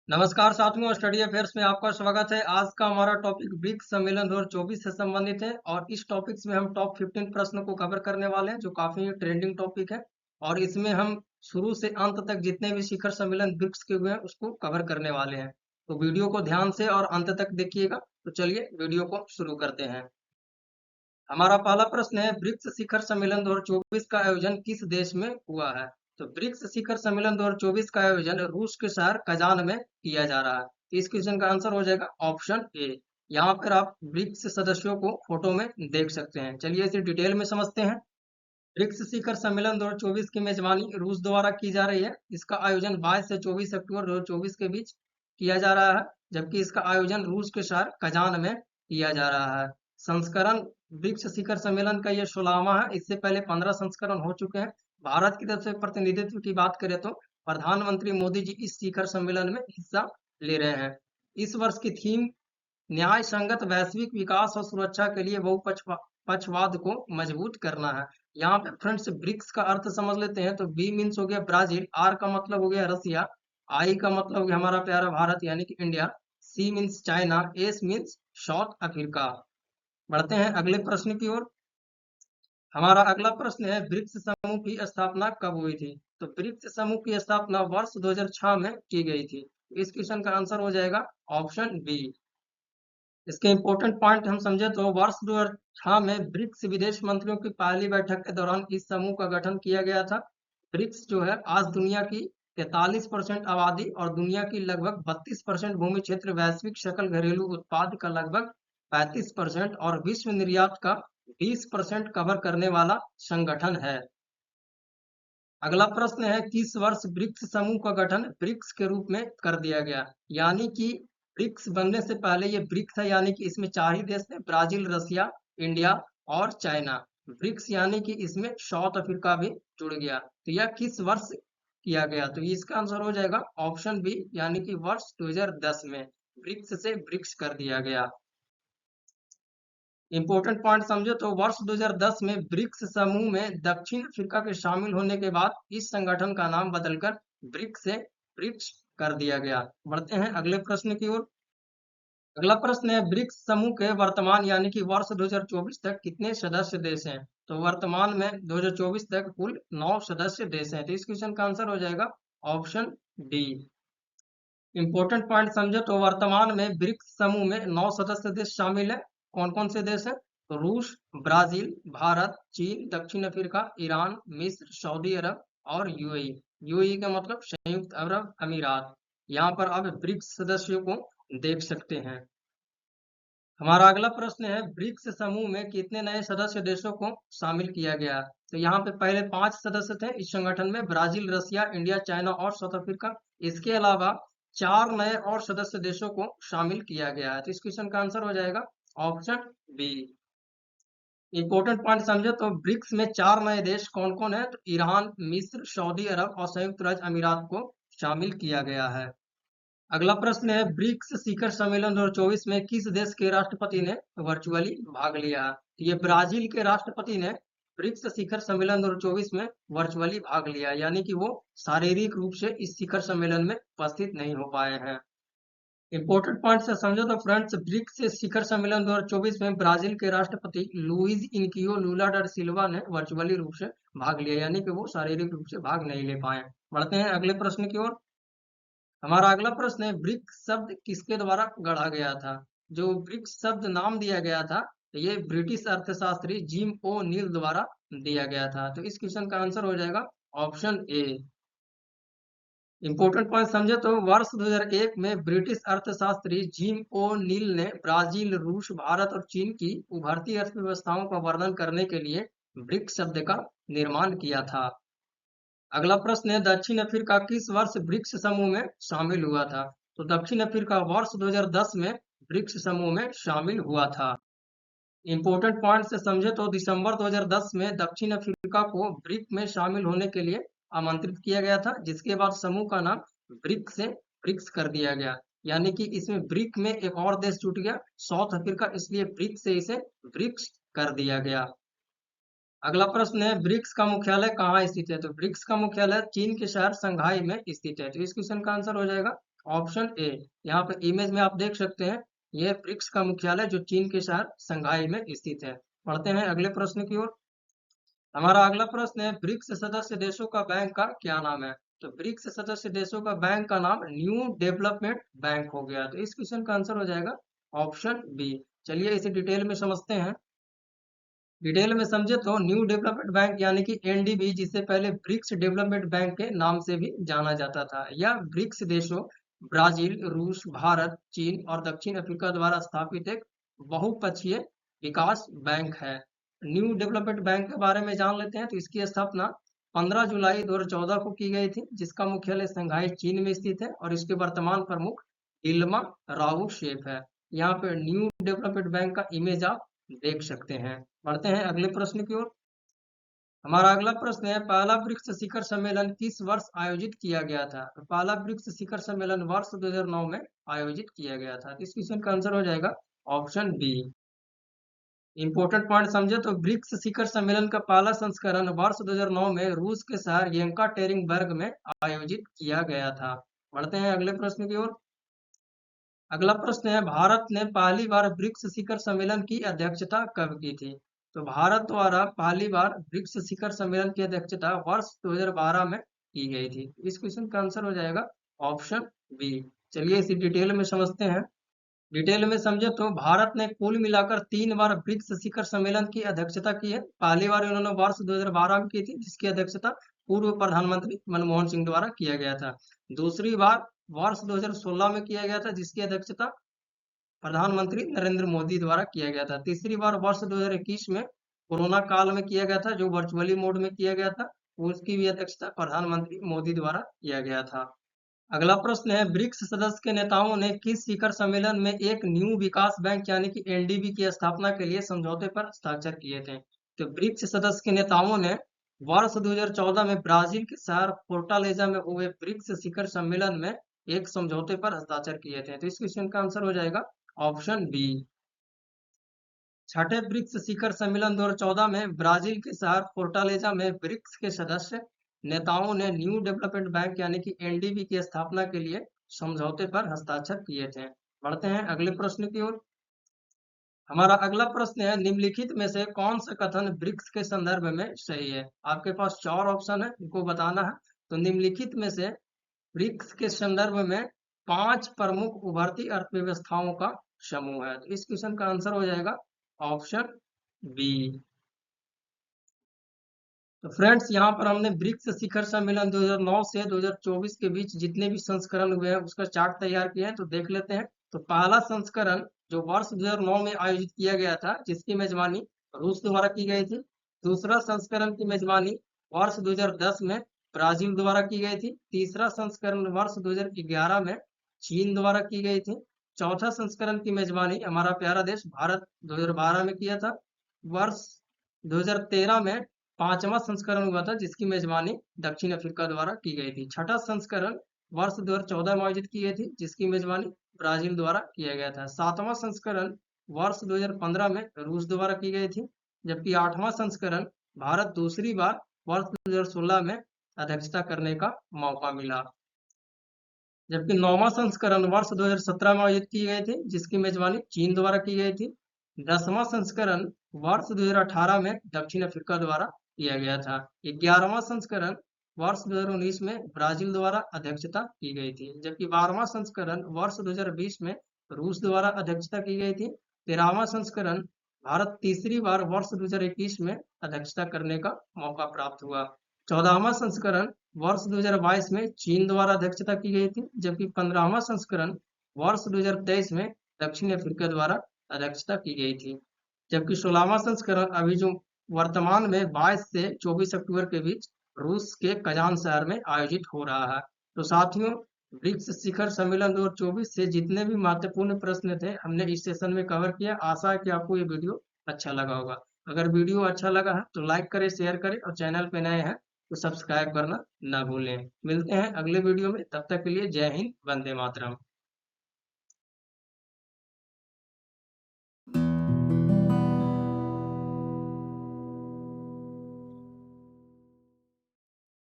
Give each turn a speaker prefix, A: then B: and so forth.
A: नमस्कार साथियों, study affairs में आपका स्वागत है। आज का हमारा टॉपिक ब्रिक्स सम्मेलन 2024 से संबंधित है और इस टॉपिक्स में हम टॉप 15 प्रश्न को कवर करने वाले हैं जो काफी ट्रेंडिंग टॉपिक है। और इसमें हम शुरू से अंत तक जितने भी शिखर सम्मेलन ब्रिक्स के हुए हैं उसको कवर करने वाले हैं। तो वीडियो को ध्यान से और अंत तक देखिएगा। तो चलिए वीडियो को शुरू करते हैं। हमारा पहला प्रश्न है, ब्रिक्स शिखर सम्मेलन 2024 का आयोजन किस देश में हुआ है? तो ब्रिक्स शिखर सम्मेलन 2024 का आयोजन रूस के शहर कजान में किया जा रहा है। तो इस क्वेश्चन का आंसर हो जाएगा ऑप्शन ए। यहाँ पर आप ब्रिक्स सदस्यों को फोटो में देख सकते हैं। चलिए इसे डिटेल में समझते हैं। ब्रिक्स शिखर सम्मेलन 2024 की मेजबानी रूस द्वारा की जा रही है। इसका आयोजन 22 से 24 अक्टूबर 2024 के बीच किया जा रहा है, जबकि इसका आयोजन रूस के शहर कजान में किया जा रहा है। संस्करण ब्रिक्स शिखर सम्मेलन का यह 16वां है। इससे पहले 15 संस्करण हो चुके हैं। भारत की तरफ से प्रतिनिधित्व की बात करें तो प्रधानमंत्री मोदी जी इस शिखर सम्मेलन में हिस्सा ले रहे हैं। इस वर्ष की थीम न्याय संगत वैश्विक विकास और सुरक्षा के लिए बहुपक्षवाद को मजबूत करना है। यहाँ पे फ्रेंड्स ब्रिक्स का अर्थ समझ लेते हैं। तो बी मीन्स हो गया ब्राजील, आर का मतलब हो गया रसिया, आई का मतलब हो गया हमारा प्यारा भारत यानी कि India, C means China, S means South Africa. बढ़ते हैं अगले प्रश्न की ओर। हमारा अगला प्रश्न है, ब्रिक्स समूह की स्थापना कब हुई थी? तो ब्रिक्स समूह की स्थापना वर्ष 2006 में की गई थी। इस क्वेश्चन का आंसर हो जाएगा ऑप्शन बी। इसके इंपॉर्टेंट पॉइंट हम समझे तो वर्ष 2006 में ब्रिक्स विदेश मंत्रियों की पहली बैठक के दौरान इस समूह का गठन किया गया था। ब्रिक्स जो है आज दुनिया की 43% आबादी और दुनिया की लगभग 32% भूमि क्षेत्र, वैश्विक सकल घरेलू उत्पाद का लगभग 35% और विश्व निर्यात का 20% कवर करने वाला संगठन है। अगला प्रश्न है, किस वर्ष ब्रिक्स समूह का गठन ब्रिक्स के रूप में कर दिया गया? यानी कि ब्रिक्स बनने से पहले ये ब्रिक्स है, यानी कि इसमें 4 ही देश थे, ब्राजील, रसिया, इंडिया और चाइना। ब्रिक्स यानी कि इसमें साउथ अफ्रीका भी जुड़ गया। तो यह किस वर्ष किया गया? तो इसका आंसर हो जाएगा ऑप्शन बी, यानी कि वर्ष 2010 में ब्रिक्स से ब्रिक्स कर दिया गया। इंपॉर्टेंट पॉइंट समझो तो वर्ष 2010 में ब्रिक्स समूह में दक्षिण अफ्रीका के शामिल होने के बाद इस संगठन का नाम बदलकर ब्रिक्स से ब्रिक्स कर दिया गया। बढ़ते हैं अगले प्रश्न की ओर। अगला प्रश्न है, ब्रिक्स समूह के वर्तमान यानी कि वर्ष 2024 तक कितने सदस्य देश हैं? तो वर्तमान में 2024 तक कुल 9 सदस्य देश हैं। तो इस क्वेश्चन का आंसर हो जाएगा ऑप्शन डी। इंपॉर्टेंट पॉइंट समझे तो वर्तमान में ब्रिक्स समूह में 9 सदस्य देश शामिल है। कौन कौन से देश हैं? तो रूस, ब्राजील, भारत, चीन, दक्षिण अफ्रीका, ईरान, मिस्र, सऊदी अरब और यूएई। यूएई का मतलब संयुक्त अरब अमीरात। यहाँ पर आप ब्रिक्स सदस्यों को देख सकते हैं। हमारा अगला प्रश्न है, ब्रिक्स समूह में कितने नए सदस्य देशों को शामिल किया गया? तो यहाँ पे पहले 5 सदस्य थे इस संगठन में, ब्राजील, रसिया, इंडिया, चाइना और साउथ अफ्रीका। इसके अलावा 4 नए और सदस्य देशों को शामिल किया गया है। तो इस क्वेश्चन का आंसर हो जाएगा ऑप्शन बी। इंपॉर्टेंट पॉइंट समझे तो ब्रिक्स में 4 नए देश कौन कौन है? तो ईरान, मिस्र, सऊदी अरब और संयुक्त राज्य अमीरात को शामिल किया गया है। अगला प्रश्न है, ब्रिक्स शिखर सम्मेलन 2024 में किस देश के राष्ट्रपति ने वर्चुअली भाग लिया? ये ब्राजील के राष्ट्रपति ने ब्रिक्स शिखर सम्मेलन 2024 में वर्चुअली भाग लिया, यानी कि वो शारीरिक रूप से इस शिखर सम्मेलन में उपस्थित नहीं हो पाए हैं। इंपॉर्टेंट पॉइंट से समझो तो फ्रेंड्स, ब्रिक्स शिखर सम्मेलन 2024 में ब्राजील के राष्ट्रपति लुइज इनकियो लुला डा सिल्वा ने वर्चुअली रूप से भाग लिया, यानी कि वो शारीरिक रूप से भाग नहीं ले पाए। बढ़ते हैं अगले प्रश्न की ओर। हमारा अगला प्रश्न है, ब्रिक्स शब्द किसके द्वारा गढ़ा गया था? जो ब्रिक्स शब्द नाम दिया गया था ये ब्रिटिश अर्थशास्त्री जिम ओ नील द्वारा दिया गया था। तो इस क्वेश्चन का आंसर हो जाएगा ऑप्शन ए। इंपॉर्टेंट पॉइंट समझे तो वर्ष 2001 में ब्रिटिश अर्थशास्त्री जिम ओ नील ने ब्राजील, रूस, भारत और चीन की उभरती अर्थव्यवस्थाओं का वर्णन करने के लिए ब्रिक्स शब्द का निर्माण किया था। अगला प्रश्न है, दक्षिण अफ्रीका किस वर्ष ब्रिक्स समूह में शामिल हुआ था? तो दक्षिण अफ्रीका वर्ष 2010 में ब्रिक्स समूह में शामिल हुआ था। इंपॉर्टेंट पॉइंट से समझे तो दिसंबर 2010 में दक्षिण अफ्रीका को ब्रिक में शामिल होने के लिए आमंत्रित किया गया था, जिसके बाद समूह का नाम ब्रिक से ब्रिक्स कर दिया गया, यानी कि इसमें ब्रिक में एक और देश जुट गया साउथ अफ्रीका, इसलिए ब्रिक से इसे ब्रिक्स कर दिया गया। अगला प्रश्न है, ब्रिक्स का मुख्यालय कहाँ स्थित है? तो ब्रिक्स का मुख्यालय चीन के शहर संघाई में स्थित है। तो इस क्वेश्चन का आंसर हो जाएगा ऑप्शन ए। यहाँ पे इमेज में आप देख सकते हैं, यह ब्रिक्स का मुख्यालय जो चीन के शहर शंघाई में स्थित है। पढ़ते हैं अगले प्रश्न की ओर। हमारा अगला प्रश्न है, ब्रिक्स सदस्य देशों का बैंक का क्या नाम है? तो ब्रिक्स सदस्य देशों का बैंक का नाम न्यू डेवलपमेंट बैंक हो गया। तो इस क्वेश्चन का आंसर हो जाएगा ऑप्शन बी। चलिए इसे डिटेल में समझते हैं। डिटेल में समझे तो न्यू डेवलपमेंट बैंक यानी कि एनडीबी, जिसे पहले ब्रिक्स डेवलपमेंट बैंक के नाम से भी जाना जाता था, यह ब्रिक्स देशों ब्राजील, रूस, भारत, चीन और दक्षिण अफ्रीका द्वारा स्थापित एक बहुपक्षीय विकास बैंक है। न्यू डेवलपमेंट बैंक के बारे में जान लेते हैं। तो इसकी स्थापना 15 जुलाई 2014 को की गई थी, जिसका मुख्यालय शंघाई चीन में स्थित है और इसके वर्तमान प्रमुख इल्मा राव शेफ है। यहाँ पे न्यू डेवलपमेंट बैंक का इमेज आप देख सकते हैं। बढ़ते हैं अगले प्रश्न की ओर। हमारा अगला प्रश्न है, पहला ब्रिक्स शिखर सम्मेलन किस वर्ष आयोजित किया गया था? तो पहला ब्रिक्स शिखर सम्मेलन वर्ष 2009 में आयोजित किया गया था। इस क्वेश्चन का आंसर हो जाएगा ऑप्शन बी। इंपोर्टेंट पॉइंट समझे तो ब्रिक्स शिखर सम्मेलन का पहला संस्करण वर्ष 2009 में रूस के शहर येकाटेरिनबर्ग में आयोजित किया गया था। बढ़ते हैं अगले प्रश्न की ओर। अगला प्रश्न है, भारत ने पहली बार ब्रिक्स शिखर सम्मेलन की अध्यक्षता कब की थी? तो भारत द्वारा पहली बार ब्रिक्स शिखर सम्मेलन की अध्यक्षता वर्ष 2012 में की गई थी। इस क्वेश्चन का आंसर हो जाएगा ऑप्शन बी। चलिए इसे डिटेल में समझते हैं। डिटेल में समझे तो भारत ने कुल मिलाकर 3 बार ब्रिक्स शिखर सम्मेलन की अध्यक्षता की है। पहली बार इन्होंने वर्ष 2012 में की थी, जिसकी अध्यक्षता पूर्व प्रधानमंत्री मनमोहन सिंह द्वारा किया गया था। दूसरी बार वर्ष 2016 में किया गया था, जिसकी अध्यक्षता प्रधानमंत्री नरेंद्र मोदी द्वारा किया गया था। तीसरी बार वर्ष 2021 में कोरोना काल में किया गया था, जो वर्चुअली मोड में किया गया था। उसकी भी अध्यक्षता प्रधानमंत्री मोदी द्वारा किया गया था। अगला प्रश्न है, ब्रिक्स सदस्य के नेताओं ने किस शिखर सम्मेलन में एक न्यू विकास बैंक यानी कि एनडीबी की स्थापना के लिए समझौते पर हस्ताक्षर किए थे? तो ब्रिक्स सदस्य के नेताओं ने वर्ष 2014 में ब्राजील के शहर फोर्टालेजा में हुए ब्रिक्स शिखर सम्मेलन में एक समझौते पर हस्ताक्षर किए थे। तो इस क्वेश्चन का आंसर हो जाएगा ऑप्शन बी। छठे ब्रिक्स शिखर सम्मेलन 2014 में ब्राजील के शहर फोर्टालेजा में ब्रिक्स के सदस्य नेताओं ने न्यू डेवलपमेंट बैंक यानी कि एनडीबी की स्थापना के लिए समझौते पर हस्ताक्षर किए थे। बढ़ते हैं अगले प्रश्न की ओर। हमारा अगला प्रश्न है, निम्नलिखित में से कौन सा कथन ब्रिक्स के संदर्भ में सही है? आपके पास 4 ऑप्शन है, इनको बताना है। तो निम्नलिखित में से ब्रिक्स के संदर्भ में 5 प्रमुख उभरती अर्थव्यवस्थाओं का समूह है। तो इस क्वेश्चन का आंसर हो जाएगा ऑप्शन बी। तो फ्रेंड्स, यहाँ पर हमने ब्रिक्स शिखर सम्मेलन 2009 से 2024 के बीच जितने भी संस्करण हुए हैं उसका चार्ट तैयार किया है, तो देख लेते हैं। तो पहला संस्करण जो वर्ष 2009 में आयोजित किया गया था, जिसकी मेजबानी रूस द्वारा की गई थी। दूसरा संस्करण की मेजबानी वर्ष 2010 में ब्राजील द्वारा की गई थी। तीसरा संस्करण वर्ष 2011 में चीन द्वारा की गई थी। चौथा संस्करण की मेजबानी हमारा प्यारा देश भारत 2012 में किया था। वर्ष 2013 में 5वां संस्करण हुआ था, जिसकी मेजबानी दक्षिण अफ्रीका द्वारा की गई थी। छठा संस्करण वर्ष 2014 में आयोजित की गई थी, जिसकी मेजबानी ब्राजील द्वारा किया गया था। 7वां संस्करण वर्ष 2015 में रूस द्वारा की गई थी, जबकि 8वां संस्करण भारत दूसरी बार वर्ष 2016 में अध्यक्षता करने का मौका मिला। जबकि 9वां संस्करण वर्ष 2017 में आयोजित की गई थी, जिसकी मेजबानी चीन द्वारा की गई थी। 10वां संस्करण वर्ष 2018 में दक्षिण अफ्रीका द्वारा किया गया था। 11वां संस्करण वर्ष 2019 में ब्राजील द्वारा अध्यक्षता की गई थी, जबकि 12वां संस्करण वर्ष 2020 में रूस द्वारा अध्यक्षता की गई थी। 13वां संस्करण भारत तीसरी बार वर्ष 2021 में अध्यक्षता करने का मौका प्राप्त हुआ। 14वां संस्करण वर्ष 2022 में चीन द्वारा अध्यक्षता की गई थी, जबकि 15वां संस्करण वर्ष 2023 में दक्षिण अफ्रीका द्वारा अध्यक्षता की गई थी। जबकि 16वां संस्करण अभी जो वर्तमान में 22 से 24 अक्टूबर के बीच रूस के कजान शहर में आयोजित हो रहा है। तो साथियों, ब्रिक्स शिखर सम्मेलन 2024 से जितने भी महत्वपूर्ण प्रश्न थे हमने इस सेशन में कवर किया। आशा है कि आपको ये वीडियो अच्छा लगा होगा। अगर वीडियो अच्छा लगा है तो लाइक करें, शेयर करें और चैनल पे नए हैं तो सब्सक्राइब करना ना भूलें। मिलते हैं अगले वीडियो में, तब तक के लिए जय हिंद, वंदे मातरम।